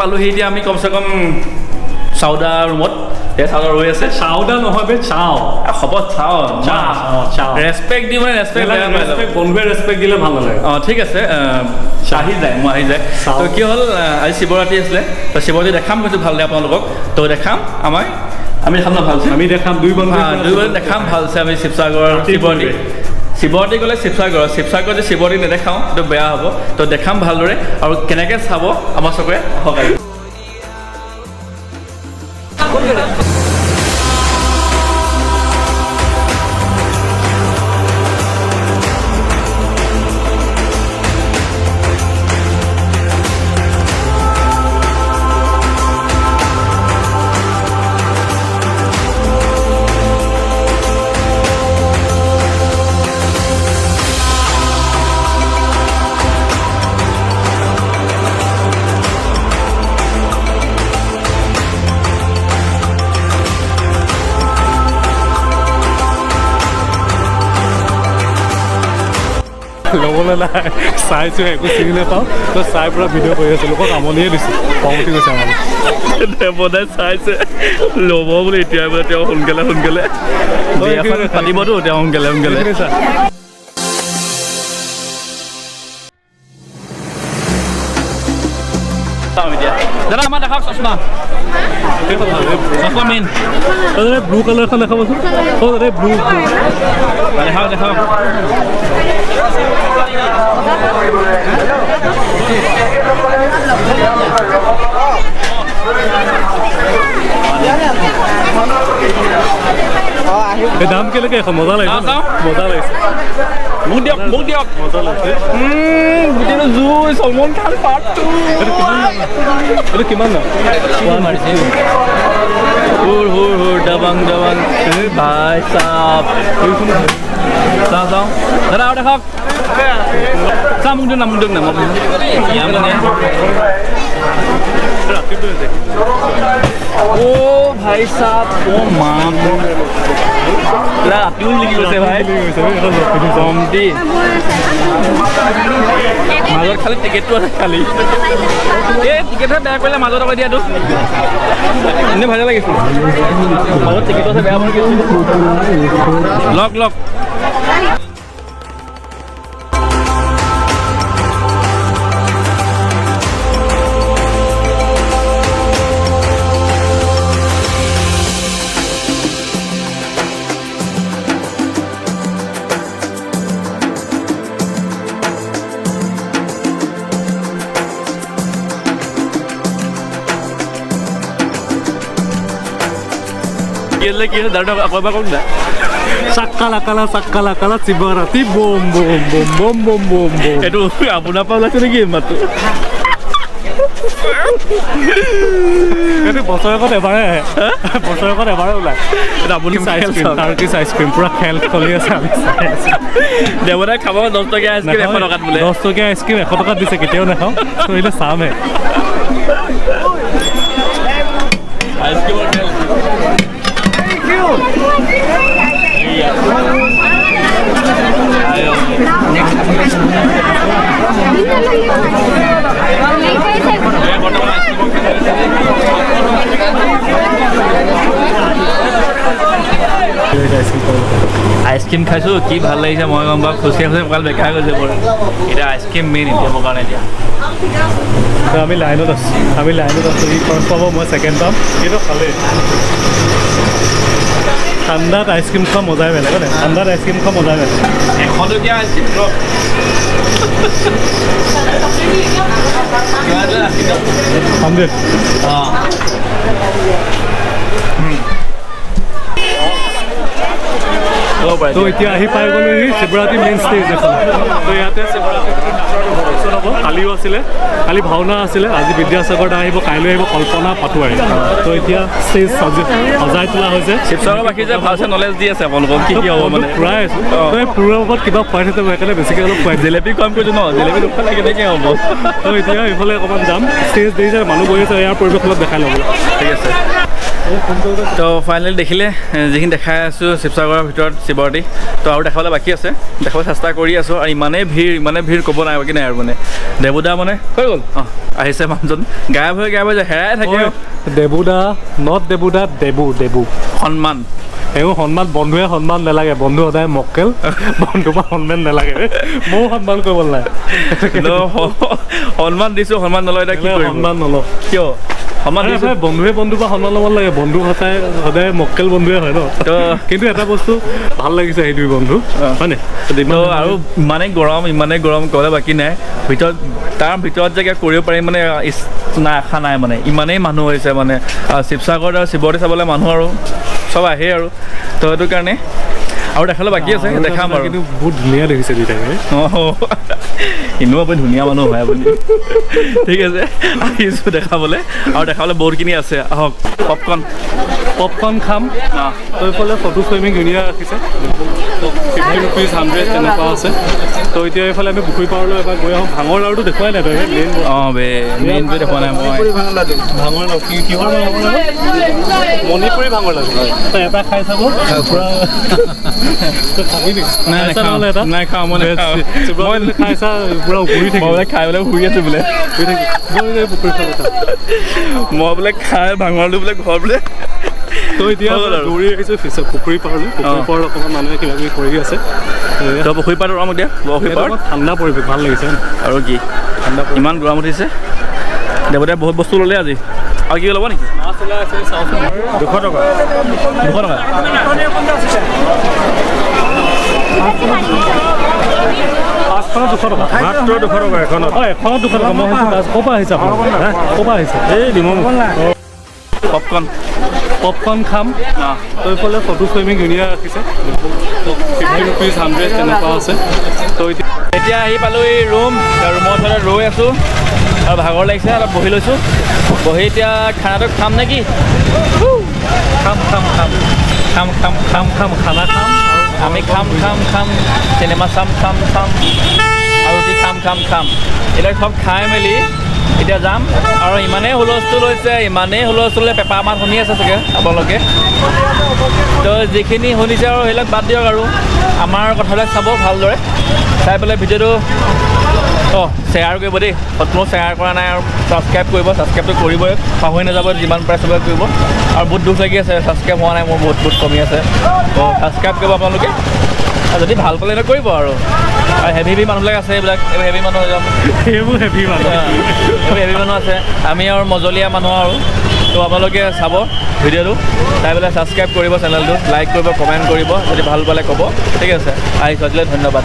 পালোহি এতিয়া আমি কমচে কম চাউদা ৰুমত চাউদা ৰৈ আছে চাউদা নহয় বে চাও হ'ব চাও ৰেচপেক্ট দি মানে ৰেচপেক্ট বন্ধুৱে ৰেচপেক্ট দিলে ভাল নালাগে অঁ ঠিক আছে আহি যায় তো কি হ'ল আজি শিৱৰাত্ৰি আছিলে তো শিৱৰাত্ৰি দেখাম কৈছোঁ ভালদৰে আপোনালোকক তো দেখাম আমি দেখাম ন ভালছে আমি দেখাম দুই বন্ধু দেখাম ভালছে আমি শিৱসাগৰ শিৱৰাত্ৰি গ'লে শিৱসাগৰ যে শিৱৰাত্ৰি নেদেখাওঁ সেইটো বেয়া হ'ব তো দেখাম ভালদৰে আৰু কেনেকৈ চাব আমাৰ চকুৰে সহায় ল'বলৈ নাই চাইছোঁ একো চিনি নাপাওঁ তো চাই পুৰা ভিডিঅ' কৰি আছোঁ লোকক আমনিয়ে দিছোঁ খং উঠি গৈছে আমাৰ বনাই চাইছে ল'ব বুলি এতিয়াই বোলে তেওঁ সোনকালে পাতিবতো তেওঁ সোনকালে দাদা আমাৰ দেখাওক চশমা মেইন ব্লু কালাৰখন দেখাবচোন দাদা ব্লু দেখাওক এই দাম কেনেকৈ এখন মজা লাগিছে মোক দিয়ক মজা লাগিছে গোটেইটো জুই চলমান খান পাৰ্ট 2 এইটো কিমান দাম হুৰ ডাবাং ভাই চাপ চাওঁ দাদা আৰু দেখাওক চা মোক দিয়ক না ও ভাই সাহ ও মাম ৰাতিও লিখি গৈছে ভাই কমটি মাজত খালি টিকেটটো আছে খালি এই টিকেটহে বেয়া কৰিলে মাজত আকৌ দিয়াটো এনেই ভালে লাগিছিল মাজত টিকেটটো আছে বেয়া কৰি লগ কি দাদা আকৌ এবাৰ কওক না চাক্কালা শিৱৰাত্ৰি বম এইটো আপোনাৰ পৰা ওলাইছে নেকি মাতটো এইটো বছৰেকত এবাৰে ওলায় টাৰ্কিছ আইচক্ৰীম পুৰা খেল চলি আছে আমি চাই আছোঁ দেৱতাই খাব 10 টকীয়া আইচক্ৰীম 100 টকাত বোলে 10 টকীয়া আইচক্ৰীম 100 টকাত দিছে কেতিয়াও নাখাওঁ এইটো চামহে আইচক্ৰীমৰ খেল আইচক্ৰীম খাইছোঁ কি ভাল লাগিছে মই গম পাওঁ খোজকাঢ়ি কাল বেকাৰ গৈছে মোৰ এতিয়া আইচক্ৰীম মেইন এতিয়া মোৰ কাৰণে এতিয়া আমি লাইনত আছোঁ ই ফাৰ্ষ্ট পাব মই ছেকেণ্ড পাম কিন্তু খালে ঠাণ্ডাত আইচক্ৰীম খোৱা মজাই বেলেগ হয় ঠাণ্ডাত আইচক্ৰীম খোৱা মজাই বেলেগ 100 টকীয়া আইচক্ৰীম তো এতিয়া আহি পাই গ'লোহি শিৱৰাত্ৰি মেইন ষ্টেজ এখন তো ইয়াতে কালিও আছিলে কালি ভাওনা আছিলে আজি বিদ্যাসাগৰ দা আহিব কাইলৈ আহিব কল্পনা পাটোৱাৰী তো এতিয়া ষ্টেজ সজাই তোলা হৈছে শিৱসাগৰবাসী যে ভালছে নলেজ দি আছে আপোনালোকক কি হ'ব মানে ফুৰাই আছোঁ তই ফুৰাৰ ওপৰত কিবা খুৱাই থৈছে সেইকাৰণে বেছিকৈ অলপ খুৱাই জেলেপি খুৱাম কৈছোঁ ন জেলেপি নোখোৱালে কেনেকৈ হ'ব তো এতিয়া এইফালে অকণমান যাম ষ্টেজ দেৰি যায় মানুহ বহি আছে ইয়াৰ পৰিৱেশ অলপ দেখাই ল'ব ঠিক আছে তো ফাইনেলি দেখিলে যিখিনি দেখাই আছোঁ শিৱসাগৰৰ ভিতৰত শিৱৰাত্ৰি তো আৰু দেখাবলৈ বাকী আছে দেখাবলৈ চেষ্টা কৰি আছোঁ আৰু ইমানেই ভিৰ ক'ব নাই বাকী নাই আৰু মানে দেবুদা মানে হৈ গ'ল অঁ আহিছে মানুহজন গায়ব হৈ যায় হেৰাই থাকে দেবুদা নট দেবুদা দেবু সন্মান এওঁ সন্মান বন্ধুৱে সন্মান নালাগে বন্ধু সদায় মক্কেল বন্ধুৰ পৰা সন্মান নালাগে ময়ো সন্মান কৰিব নালাগে সন্মান দিছোঁ সন্মান নলয় এতিয়া কি কৰিম সন্মান নলওঁ কিয় সন্মান দিছোঁ বন্ধুৱে বন্ধুৰ পৰা সন্মান ল'ব লাগে বন্ধু সদায় মক্কেল বন্ধুৱে হয় ন তো কিন্তু এটা বস্তু ভাল লাগিছে সেই দুই বন্ধু হয়নে তো আৰু ইমানেই গৰম ক'বলৈ বাকী নাই তাৰ ভিতৰত যে কিবা কৰিব পাৰিম মানে আশা নাই মানে ইমানেই মানুহ হৈছে মানে শিৱসাগৰত আৰু শিৱৰাত্ৰি চাবলৈ মানুহ আৰু চব আহে আৰু তো সেইটো কাৰণে আৰু দেখালে বাকী আছে দেখাম আৰু কিন্তু বহুত ধুনীয়া দেখিছে দুইটাকে এনেও আপুনি ধুনীয়া মানুহ হয় আপুনি ঠিক আছে আহিছোঁ দেখাবলৈ আৰু দেখাবলৈ বহুতখিনি আছে আহক পপকৰ্ণ খাম তো এইফালে ফটো ফ্ৰেমিং ধুনীয়া ৰাখিছে 50 rupees 100 তেনেকুৱা আছে তো এতিয়া এইফালে আমি পুখুৰী পাৰলৈ এবাৰ গৈ আহোঁ ভাঙৰ লাড়ুটো দেখুৱাই নাই তই মেইন অঁ মেইনটো দেখুৱা নাই মই ভাঙৰ লাড়ু কিহৰ মণিপুৰী ভাঙৰ লাড়ু তই এটা খাই চাব পূৰা নাই খাওঁ মই খাইছা পূৰা ঘূৰি থাকিব খাই পেলাই শুই আছোঁ বোলে পুখুৰী খাব মই বোলে খাই ভাঙৰটো বোলে ঘৰ বোলে তো এতিয়া দৌৰি আহিছোঁ পুখুৰী পাৰলৈ পুখুৰী পাৰত অকণমান মানুহে কিবা কিবি কৰি আছে তো পুখুৰী পাৰত ৰম এতিয়া পুখুৰী পাৰত ঠাণ্ডা পৰিৱেশ ভাল লাগিছে আৰু কি ঠাণ্ডা ইমান গৰম উঠিছে দেৱতাই বহুত বস্তু ল'লে আজি আৰু কি ল'ব নেকি মাছ ওলাই আছে চাওঁচোন 200 টকা পাঁচখনত 200 টকা মাত্ৰ 200 টকা এখনত হয় এখনত 200 টকা মই ভাবিছোঁ ক'ৰ পৰা আহিছে আপোনাৰ ক'ৰ পৰা আহিছে এই ডিমৌ পপকৰ্ণ খাম তো এইফালে ফটো ফ্ৰেমিং ধুনীয়া ৰাখিছে 50 rupees 100 তেনেকুৱা আছে তো এতিয়া আহি পালোঁ এই ৰুমৰ ওচৰত ৰৈ আছোঁ আৰু ভাগৰ লাগিছে অলপ বহি লৈছোঁ বহি এতিয়া খানাটো খাম নেকি খানা খাম আমি খাম চিনেমা চাম আৰু ৰুটি খাম এতিয়া চব খাই মেলি এতিয়া যাম আৰু ইমানেই হুলস্থুল হৈছে পেপাৰ মাত শুনি আছে চাগে আপোনালোকে তো যিখিনি শুনিছে আৰু সেইবিলাক বাদ দিয়ক আৰু আমাৰ কথাবিলাক চাব ভালদৰে চাই পেলাই ভিডিঅ'টো শ্বেয়াৰ কৰিব দেই কোনো শ্বেয়াৰ কৰা নাই আৰু ছাবস্ক্ৰাইবটো কৰিবই পাহৰি নাযাব যিমান পাৰে চবে কৰিব আৰু বহুত দুখ লাগি আছে ছাবস্ক্ৰাইব হোৱা নাই মোৰ বহুত কমি আছে তো ছাবস্ক্ৰাইব কৰিব আপোনালোকে যদি ভাল পালে কৰিব আৰু হেভি মানুহবিলাক আছে এইবিলাক হেভি মানুহ হেভি মানুহ আছে আমি আৰু মজলীয়া মানুহ আৰু তো আপোনালোকে চাব ভিডিঅ'টো চাই পেলাই ছাবস্ক্ৰাইব কৰিব চেনেলটো লাইক কৰিব কমেণ্ট কৰিব যদি ভাল পালে ক'ব ঠিক আছে আহিছোঁ আজিলৈ ধন্যবাদ